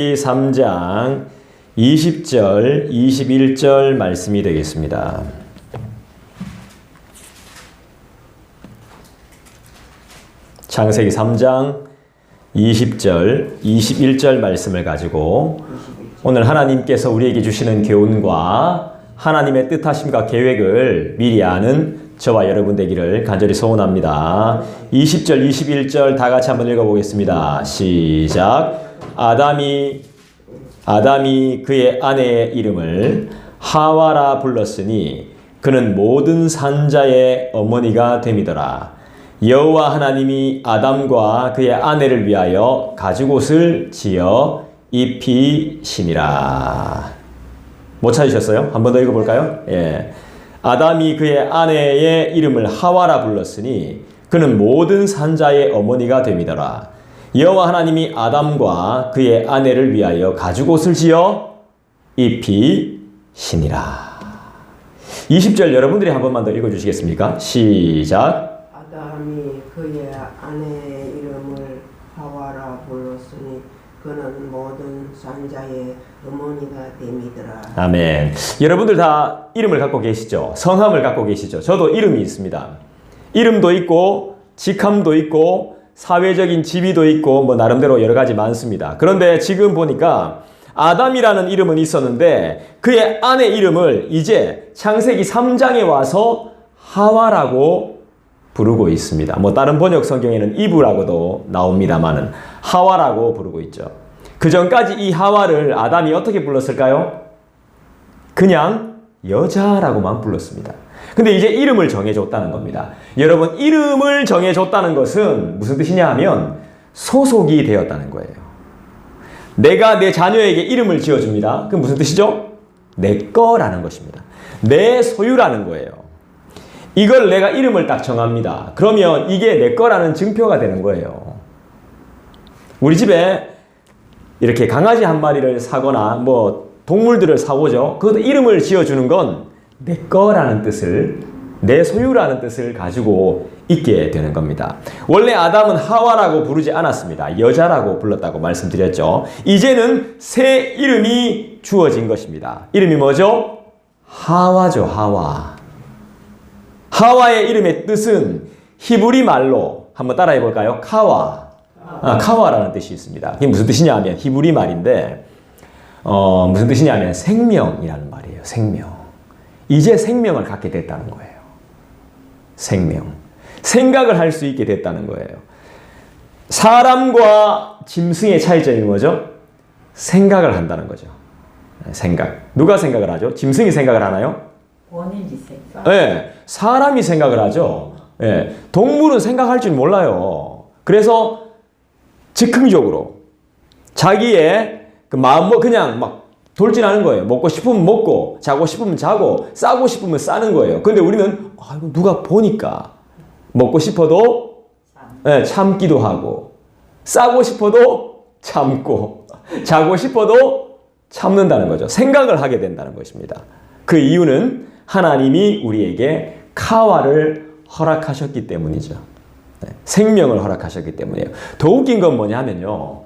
3장 20절, 21절 말씀이 되겠습니다. 창세기 3장 20절, 21절 말씀을 가지고 오늘 하나님께서 우리에게 주시는 교훈과 하나님의 뜻하심과 계획을 미리 아는 저와 여러분 되기를 간절히 소원합니다. 20절, 21절 다 같이 한번 읽어보겠습니다. 시작. 아담이 그의 아내의 이름을 하와라 불렀으니 그는 모든 산자의 어머니가 됨이더라. 여호와 하나님이 아담과 그의 아내를 위하여 가죽옷을 지어 입히시니라. 못 찾으셨어요? 한 번 더 읽어볼까요? 예. 아담이 그의 아내의 이름을 하와라 불렀으니 그는 모든 산자의 어머니가 됨이더라. 여호와 하나님이 아담과 그의 아내를 위하여 가죽옷을 지어 입히시니라. 20절 여러분들이 한 번만 더 읽어주시겠습니까? 시작. 아담이 그의 아내의 이름을 하와라 불렀으니 그는 모든 산자의 어머니가 됨이더라. 아멘. 여러분들 다 이름을 갖고 계시죠? 성함을 갖고 계시죠? 저도 이름이 있습니다. 이름도 있고 직함도 있고 사회적인 지위도 있고 뭐 나름대로 여러 가지 많습니다. 그런데 지금 보니까 아담이라는 이름은 있었는데 그의 아내 이름을 이제 창세기 3장에 와서 하와라고 부르고 있습니다. 뭐 다른 번역 성경에는 이브라고도 나옵니다만은 하와라고 부르고 있죠. 그 전까지 이 하와를 아담이 어떻게 불렀을까요? 그냥 여자라고만 불렀습니다. 근데 이제 이름을 정해줬다는 겁니다. 여러분, 이름을 정해줬다는 것은 무슨 뜻이냐 하면 소속이 되었다는 거예요. 내가 내 자녀에게 이름을 지어줍니다. 그건 무슨 뜻이죠? 내 거라는 것입니다. 내 소유라는 거예요. 이걸 내가 이름을 딱 정합니다. 그러면 이게 내 거라는 증표가 되는 거예요. 우리 집에 이렇게 강아지 한 마리를 사거나 뭐 동물들을 사오죠. 그것도 이름을 지어주는 건 내 거라는 뜻을, 내 소유라는 뜻을 가지고 있게 되는 겁니다. 원래 아담은 하와라고 부르지 않았습니다. 여자라고 불렀다고 말씀드렸죠. 이제는 새 이름이 주어진 것입니다. 이름이 뭐죠? 하와죠, 하와. 하와의 이름의 뜻은 히브리 말로 한번 따라해 볼까요? 카와. 카와라는 뜻이 있습니다. 이게 무슨 뜻이냐 하면 히브리 말인데 무슨 뜻이냐 하면 생명이라는 말이에요. 생명. 이제 생명을 갖게 됐다는 거예요. 생명. 생각을 할 수 있게 됐다는 거예요. 사람과 짐승의 차이점이 뭐죠? 생각을 한다는 거죠. 생각. 누가 생각을 하죠? 짐승이 생각을 하나요? 본인이 생각. 네, 사람이 생각을 하죠. 네, 동물은 생각할 줄 몰라요. 그래서 즉흥적으로 자기의 그 마음 그냥 막 돌진하는 거예요. 먹고 싶으면 먹고, 자고 싶으면 자고, 싸고 싶으면 싸는 거예요. 근데 우리는 이거 누가 보니까 먹고 싶어도 참기도 하고, 싸고 싶어도 참고, 자고 싶어도 참는다는 거죠. 생각을 하게 된다는 것입니다. 그 이유는 하나님이 우리에게 카와를 허락하셨기 때문이죠. 생명을 허락하셨기 때문이에요. 더 웃긴 건 뭐냐면요.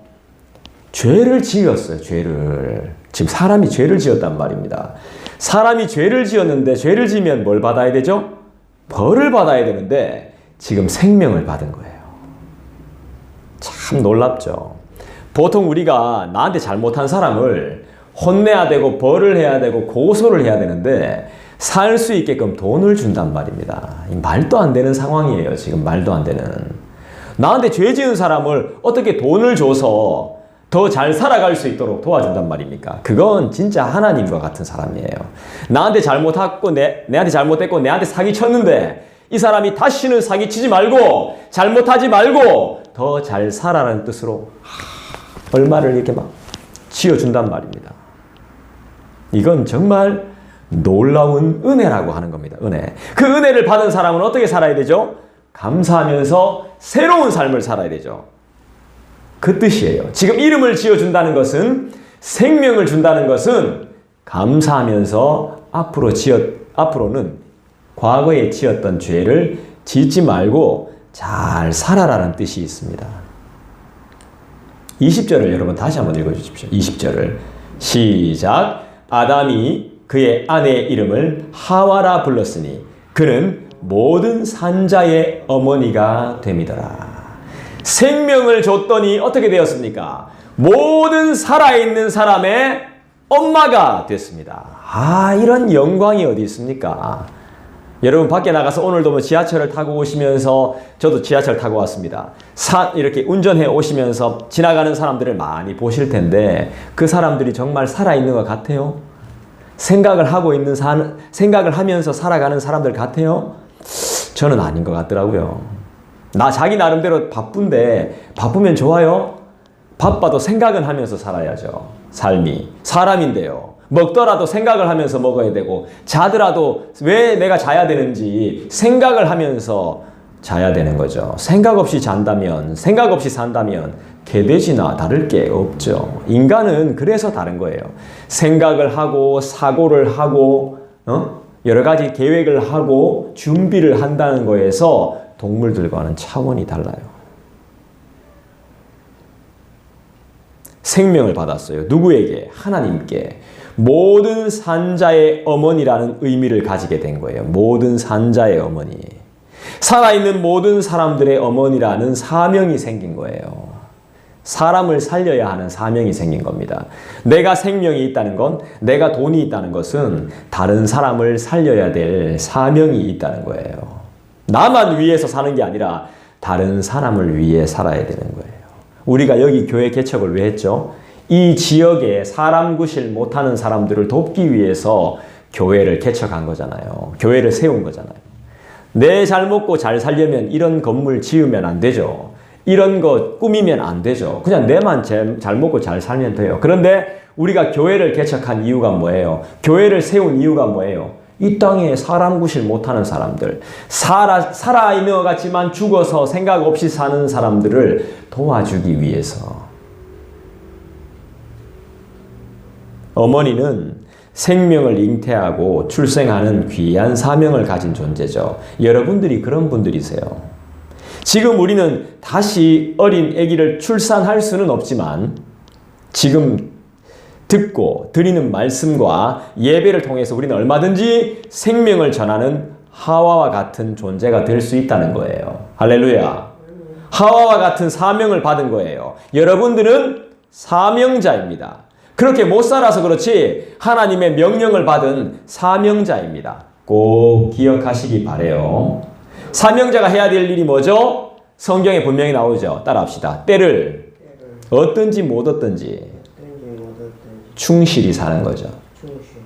죄를 지었어요. 죄를. 지금 사람이 죄를 지었단 말입니다. 사람이 죄를 지었는데 죄를 지으면 뭘 받아야 되죠? 벌을 받아야 되는데 지금 생명을 받은 거예요. 참 놀랍죠. 보통 우리가 나한테 잘못한 사람을 혼내야 되고 벌을 해야 되고 고소를 해야 되는데 살 수 있게끔 돈을 준단 말입니다. 말도 안 되는 상황이에요. 지금 말도 안 되는. 나한테 죄 지은 사람을 어떻게 돈을 줘서 더 잘 살아갈 수 있도록 도와준단 말입니까? 그건 진짜 하나님과 같은 사람이에요. 나한테 잘못했고 내한테 잘못했고 내한테 사기쳤는데 이 사람이 다시는 사기치지 말고 잘못하지 말고 더 잘 살아라는 뜻으로 얼마를 이렇게 막 지어준단 말입니다. 이건 정말 놀라운 은혜라고 하는 겁니다. 은혜. 그 은혜를 받은 사람은 어떻게 살아야 되죠? 감사하면서 새로운 삶을 살아야 되죠. 그 뜻이에요. 지금 이름을 지어준다는 것은, 생명을 준다는 것은 감사하면서 앞으로는 과거에 지었던 죄를 짓지 말고 잘 살아라는 뜻이 있습니다. 20절을 여러분 다시 한번 읽어주십시오. 20절을 시작. 아담이 그의 아내의 이름을 하와라 불렀으니 그는 모든 산자의 어머니가 됨이더라. 생명을 줬더니 어떻게 되었습니까? 모든 살아있는 사람의 엄마가 됐습니다. 이런 영광이 어디 있습니까? 여러분 밖에 나가서 오늘도 뭐 지하철을 타고 오시면서 저도 지하철 타고 왔습니다. 이렇게 운전해 오시면서 지나가는 사람들을 많이 보실 텐데 그 사람들이 정말 살아있는 것 같아요? 생각을 하면서 살아가는 사람들 같아요? 저는 아닌 것 같더라고요. 자기 나름대로 바쁜데 바쁘면 좋아요? 바빠도 생각은 하면서 살아야죠. 삶이. 사람인데요. 먹더라도 생각을 하면서 먹어야 되고 자더라도 왜 내가 자야 되는지 생각을 하면서 자야 되는 거죠. 생각 없이 잔다면, 생각 없이 산다면 개돼지나 다를 게 없죠. 인간은 그래서 다른 거예요. 생각을 하고 사고를 하고 여러 가지 계획을 하고 준비를 한다는 거에서 동물들과는 차원이 달라요. 생명을 받았어요. 누구에게? 하나님께. 모든 산자의 어머니라는 의미를 가지게 된 거예요. 모든 산자의 어머니. 살아있는 모든 사람들의 어머니라는 사명이 생긴 거예요. 사람을 살려야 하는 사명이 생긴 겁니다. 내가 생명이 있다는 건, 내가 돈이 있다는 것은 다른 사람을 살려야 될 사명이 있다는 거예요. 나만 위해서 사는 게 아니라 다른 사람을 위해 살아야 되는 거예요. 우리가 여기 교회 개척을 왜 했죠? 이 지역에 사람 구실 못하는 사람들을 돕기 위해서 교회를 개척한 거잖아요. 교회를 세운 거잖아요. 내 잘 먹고 잘 살려면 이런 건물 지으면 안 되죠. 이런 거 꾸미면 안 되죠. 그냥 내만 잘 먹고 잘 살면 돼요. 그런데 우리가 교회를 개척한 이유가 뭐예요? 교회를 세운 이유가 뭐예요? 이 땅에 사람 구실 못하는 사람들, 살아있는 것 같지만 죽어서 생각 없이 사는 사람들을 도와주기 위해서. 어머니는 생명을 잉태하고 출생하는 귀한 사명을 가진 존재죠. 여러분들이 그런 분들이세요. 지금 우리는 다시 어린 아기를 출산할 수는 없지만 지금 듣고 드리는 말씀과 예배를 통해서 우리는 얼마든지 생명을 전하는 하와와 같은 존재가 될 수 있다는 거예요. 할렐루야. 하와와 같은 사명을 받은 거예요. 여러분들은 사명자입니다. 그렇게 못 살아서 그렇지 하나님의 명령을 받은 사명자입니다. 꼭 기억하시기 바래요. 사명자가 해야 될 일이 뭐죠? 성경에 분명히 나오죠. 따라합시다. 때를 얻든지 못 얻든지 충실히 사는 거죠.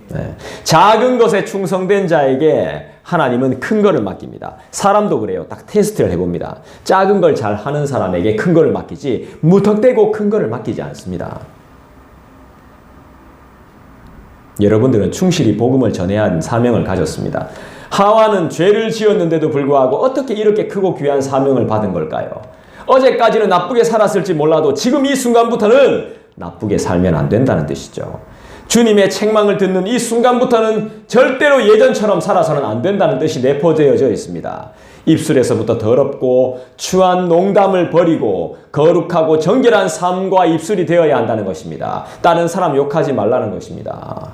네. 작은 것에 충성된 자에게 하나님은 큰 거를 맡깁니다. 사람도 그래요. 딱 테스트를 해봅니다. 작은 걸 잘 하는 사람에게 큰 거를 맡기지 무턱대고 큰 거를 맡기지 않습니다. 여러분들은 충실히 복음을 전해야 하는 사명을 가졌습니다. 하와는 죄를 지었는데도 불구하고 어떻게 이렇게 크고 귀한 사명을 받은 걸까요? 어제까지는 나쁘게 살았을지 몰라도 지금 이 순간부터는 나쁘게 살면 안 된다는 뜻이죠. 주님의 책망을 듣는 이 순간부터는 절대로 예전처럼 살아서는 안 된다는 뜻이 내포되어져 있습니다. 입술에서부터 더럽고 추한 농담을 버리고 거룩하고 정결한 삶과 입술이 되어야 한다는 것입니다. 다른 사람 욕하지 말라는 것입니다.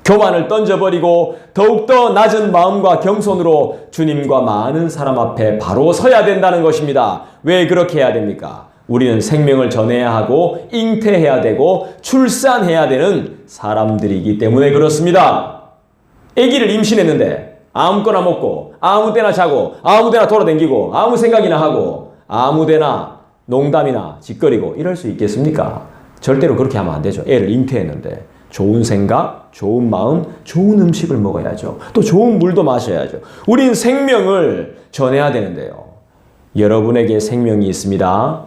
교만을 던져버리고 더욱더 낮은 마음과 겸손으로 주님과 많은 사람 앞에 바로 서야 된다는 것입니다. 왜 그렇게 해야 됩니까? 우리는 생명을 전해야 하고 잉태해야 되고 출산해야 되는 사람들이기 때문에 그렇습니다. 아기를 임신했는데 아무거나 먹고 아무 때나 자고 아무 데나 돌아다니고 아무 생각이나 하고 아무 데나 농담이나 짓거리고 이럴 수 있겠습니까? 절대로 그렇게 하면 안 되죠. 애를 잉태했는데 좋은 생각, 좋은 마음, 좋은 음식을 먹어야죠. 또 좋은 물도 마셔야죠. 우린 생명을 전해야 되는데요. 여러분에게 생명이 있습니다.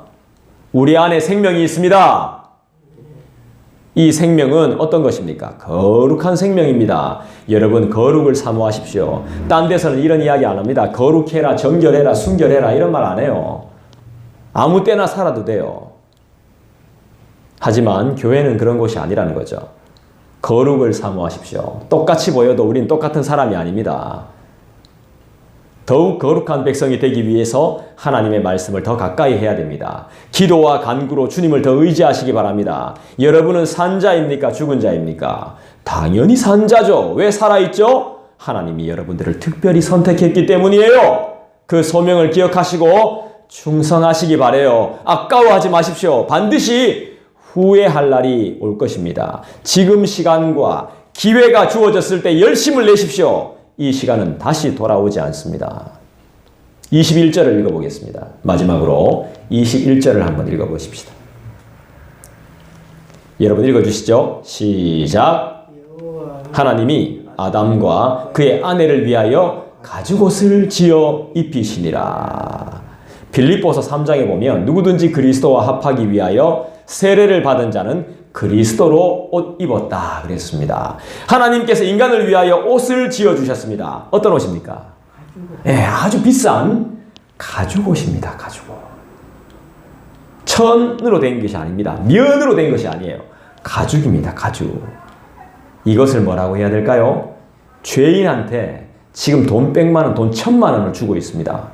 우리 안에 생명이 있습니다. 이 생명은 어떤 것입니까? 거룩한 생명입니다. 여러분 거룩을 사모하십시오. 딴 데서는 이런 이야기 안 합니다. 거룩해라, 정결해라, 순결해라 이런 말 안 해요. 아무 때나 살아도 돼요. 하지만 교회는 그런 곳이 아니라는 거죠. 거룩을 사모하십시오. 똑같이 보여도 우린 똑같은 사람이 아닙니다. 더욱 거룩한 백성이 되기 위해서 하나님의 말씀을 더 가까이 해야 됩니다. 기도와 간구로 주님을 더 의지하시기 바랍니다. 여러분은 산 자입니까? 죽은 자입니까? 당연히 산 자죠. 왜 살아있죠? 하나님이 여러분들을 특별히 선택했기 때문이에요. 그 소명을 기억하시고 충성하시기 바라요. 아까워하지 마십시오. 반드시 후회할 날이 올 것입니다. 지금 시간과 기회가 주어졌을 때 열심을 내십시오. 이 시간은 다시 돌아오지 않습니다. 21절을 읽어보겠습니다. 마지막으로 21절을 한번 읽어보십시다. 여러분 읽어주시죠. 시작. 하나님이 아담과 그의 아내를 위하여 가죽옷을 지어 입히시니라. 빌립보서 3장에 보면 누구든지 그리스도와 합하기 위하여 세례를 받은 자는 그리스도로 옷 입었다 그랬습니다. 하나님께서 인간을 위하여 옷을 지어주셨습니다. 어떤 옷입니까? 아주 비싼 가죽옷입니다. 가죽옷. 천으로 된 것이 아닙니다. 면으로 된 것이 아니에요. 가죽입니다. 가죽. 이것을 뭐라고 해야 될까요? 죄인한테 지금 돈 100만 원, 돈 1000만 원을 주고 있습니다.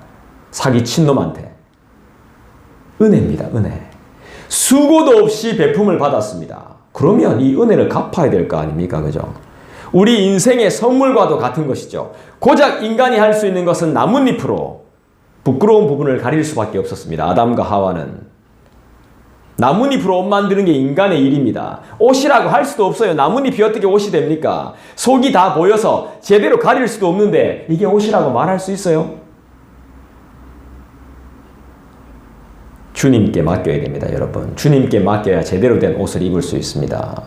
사기친 놈한테. 은혜입니다. 은혜. 수고도 없이 베품을 받았습니다. 그러면 이 은혜를 갚아야 될 거 아닙니까? 그죠? 우리 인생의 선물과도 같은 것이죠. 고작 인간이 할 수 있는 것은 나뭇잎으로 부끄러운 부분을 가릴 수밖에 없었습니다. 아담과 하와는. 나뭇잎으로 옷 만드는 게 인간의 일입니다. 옷이라고 할 수도 없어요. 나뭇잎이 어떻게 옷이 됩니까? 속이 다 보여서 제대로 가릴 수도 없는데 이게 옷이라고 말할 수 있어요? 주님께 맡겨야 됩니다, 여러분. 주님께 맡겨야 제대로 된 옷을 입을 수 있습니다.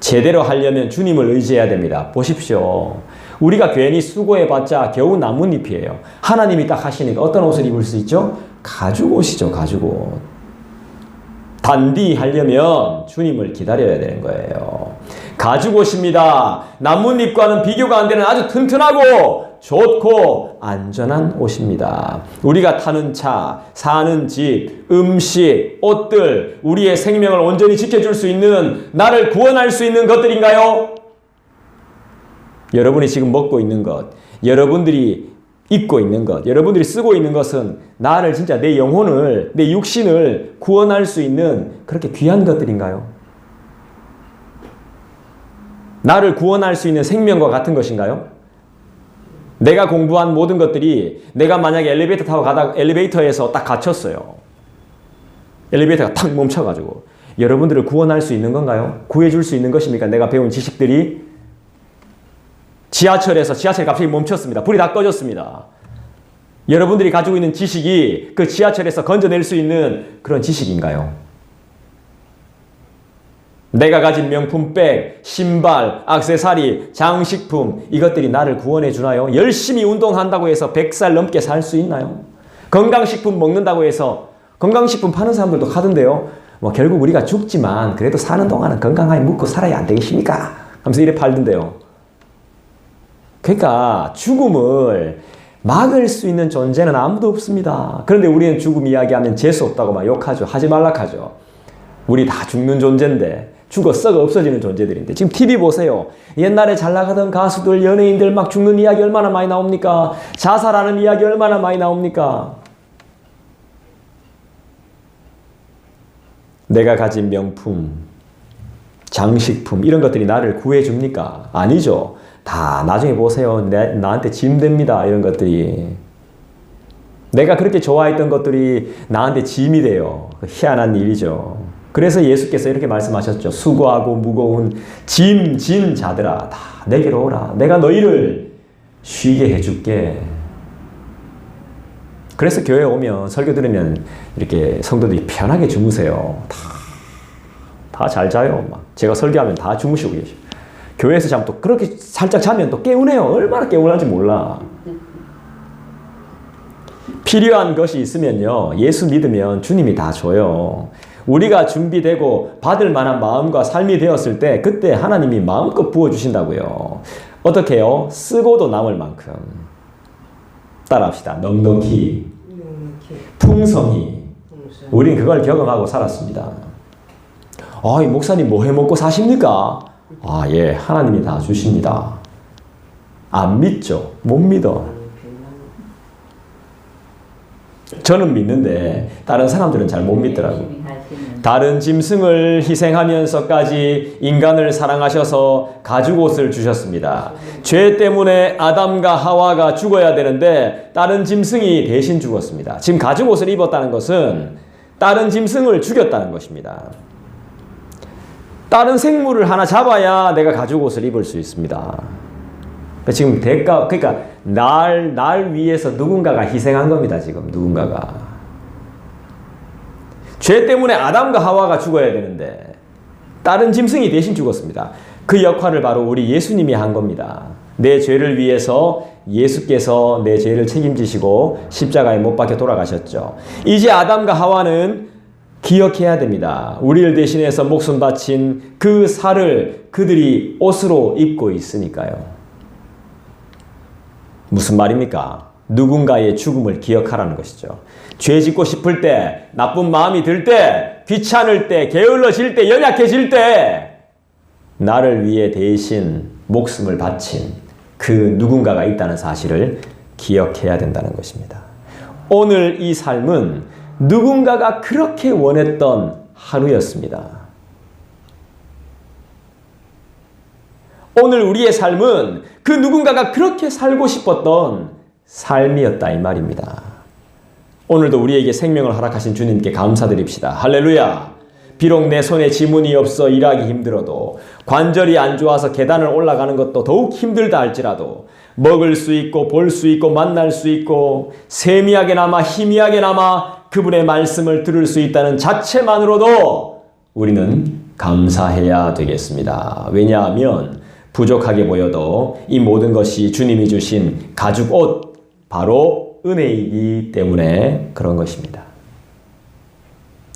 제대로 하려면 주님을 의지해야 됩니다. 보십시오. 우리가 괜히 수고해봤자 겨우 나뭇잎이에요. 하나님이 딱 하시니까 어떤 옷을 입을 수 있죠? 가죽옷이죠, 가죽옷. 단디 하려면 주님을 기다려야 되는 거예요. 가죽옷입니다. 나뭇잎과는 비교가 안 되는 아주 튼튼하고 좋고 안전한 옷입니다. 우리가 타는 차, 사는 집, 음식, 옷들, 우리의 생명을 온전히 지켜줄 수 있는, 나를 구원할 수 있는 것들인가요? 여러분이 지금 먹고 있는 것, 여러분들이 입고 있는 것, 여러분들이 쓰고 있는 것은 나를 진짜 내 영혼을, 내 육신을 구원할 수 있는 그렇게 귀한 것들인가요? 나를 구원할 수 있는 생명과 같은 것인가요? 내가 공부한 모든 것들이 내가 만약에 엘리베이터 타고 가다가 엘리베이터에서 딱 갇혔어요. 엘리베이터가 탁 멈춰가지고 여러분들을 구원할 수 있는 건가요? 구해줄 수 있는 것입니까? 내가 배운 지식들이 지하철이 갑자기 멈췄습니다. 불이 다 꺼졌습니다. 여러분들이 가지고 있는 지식이 그 지하철에서 건져낼 수 있는 그런 지식인가요? 내가 가진 명품백, 신발, 액세서리, 장식품 이것들이 나를 구원해 주나요? 열심히 운동한다고 해서 100살 넘게 살 수 있나요? 건강식품 먹는다고 해서 건강식품 파는 사람들도 하던데요. 결국 우리가 죽지만 그래도 사는 동안은 건강하게 먹고 살아야 안 되겠습니까? 하면서 이래 팔던데요. 그러니까 죽음을 막을 수 있는 존재는 아무도 없습니다. 그런데 우리는 죽음 이야기하면 재수 없다고 막 욕하죠. 하지 말라 하죠. 우리 다 죽는 존재인데 죽어 썩어 없어지는 존재들인데 지금 TV 보세요. 옛날에 잘 나가던 가수들, 연예인들 막 죽는 이야기 얼마나 많이 나옵니까? 자살하는 이야기 얼마나 많이 나옵니까? 내가 가진 명품, 장식품 이런 것들이 나를 구해줍니까? 아니죠. 다 나중에 보세요. 나한테 짐 됩니다. 이런 것들이. 내가 그렇게 좋아했던 것들이 나한테 짐이 돼요. 희한한 일이죠. 그래서 예수께서 이렇게 말씀하셨죠. 수고하고 무거운 짐 진 자들아 다 내게로 오라. 내가 너희를 쉬게 해줄게. 그래서 교회 오면 설교 들으면 이렇게 성도들이 편하게 주무세요. 다 잘 자요. 막 제가 설교하면 다 주무시고 계셔. 교회에서 자면 또 그렇게 살짝 자면 또 개운해요. 얼마나 개운한지 몰라. 필요한 것이 있으면요. 예수 믿으면 주님이 다 줘요. 우리가 준비되고 받을 만한 마음과 삶이 되었을 때 그때 하나님이 마음껏 부어주신다고요. 어떻게 해요? 쓰고도 남을 만큼. 따라합시다. 넉넉히, 풍성히. 우린 그걸 경험하고 살았습니다. 이 목사님 뭐 해먹고 사십니까? 하나님이 다 주십니다. 안 믿죠? 못 믿어. 저는 믿는데 다른 사람들은 잘 못 믿더라고요. 다른 짐승을 희생하면서까지 인간을 사랑하셔서 가죽옷을 주셨습니다. 죄 때문에 아담과 하와가 죽어야 되는데 다른 짐승이 대신 죽었습니다. 지금 가죽옷을 입었다는 것은 다른 짐승을 죽였다는 것입니다. 다른 생물을 하나 잡아야 내가 가죽옷을 입을 수 있습니다. 지금 그러니까 날 위해서 누군가가 희생한 겁니다. 지금 누군가가. 죄 때문에 아담과 하와가 죽어야 되는데 다른 짐승이 대신 죽었습니다. 그 역할을 바로 우리 예수님이 한 겁니다. 내 죄를 위해서 예수께서 내 죄를 책임지시고 십자가에 못 박혀 돌아가셨죠. 이제 아담과 하와는 기억해야 됩니다. 우리를 대신해서 목숨 바친 그 살을 그들이 옷으로 입고 있으니까요. 무슨 말입니까? 누군가의 죽음을 기억하라는 것이죠. 죄 짓고 싶을 때, 나쁜 마음이 들 때, 귀찮을 때, 게을러질 때, 연약해질 때 나를 위해 대신 목숨을 바친 그 누군가가 있다는 사실을 기억해야 된다는 것입니다. 오늘 이 삶은 누군가가 그렇게 원했던 하루였습니다. 오늘 우리의 삶은 그 누군가가 그렇게 살고 싶었던 삶이었다 이 말입니다. 오늘도 우리에게 생명을 허락하신 주님께 감사드립시다. 할렐루야. 비록 내 손에 지문이 없어 일하기 힘들어도, 관절이 안 좋아서 계단을 올라가는 것도 더욱 힘들다 할지라도, 먹을 수 있고 볼 수 있고 만날 수 있고 세미하게나마 희미하게나마 그분의 말씀을 들을 수 있다는 자체만으로도 우리는 감사해야 되겠습니다. 왜냐하면 부족하게 보여도 이 모든 것이 주님이 주신 가죽옷, 바로 은혜이기 때문에 그런 것입니다.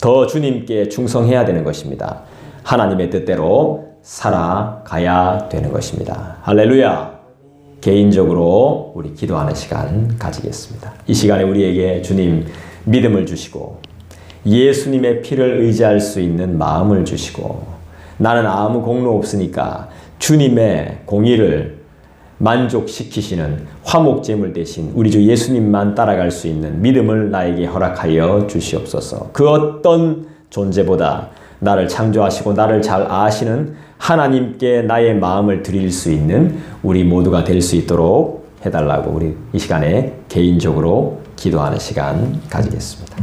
더 주님께 충성해야 되는 것입니다. 하나님의 뜻대로 살아가야 되는 것입니다. 할렐루야. 개인적으로 우리 기도하는 시간 가지겠습니다. 이 시간에 우리에게 주님 믿음을 주시고 예수님의 피를 의지할 수 있는 마음을 주시고, 나는 아무 공로 없으니까 주님의 공의를 만족시키시는 화목제물 대신 우리 주 예수님만 따라갈 수 있는 믿음을 나에게 허락하여 주시옵소서. 그 어떤 존재보다 나를 창조하시고 나를 잘 아시는 하나님께 나의 마음을 드릴 수 있는 우리 모두가 될 수 있도록 해달라고 우리 이 시간에 개인적으로 기도하는 시간 가지겠습니다.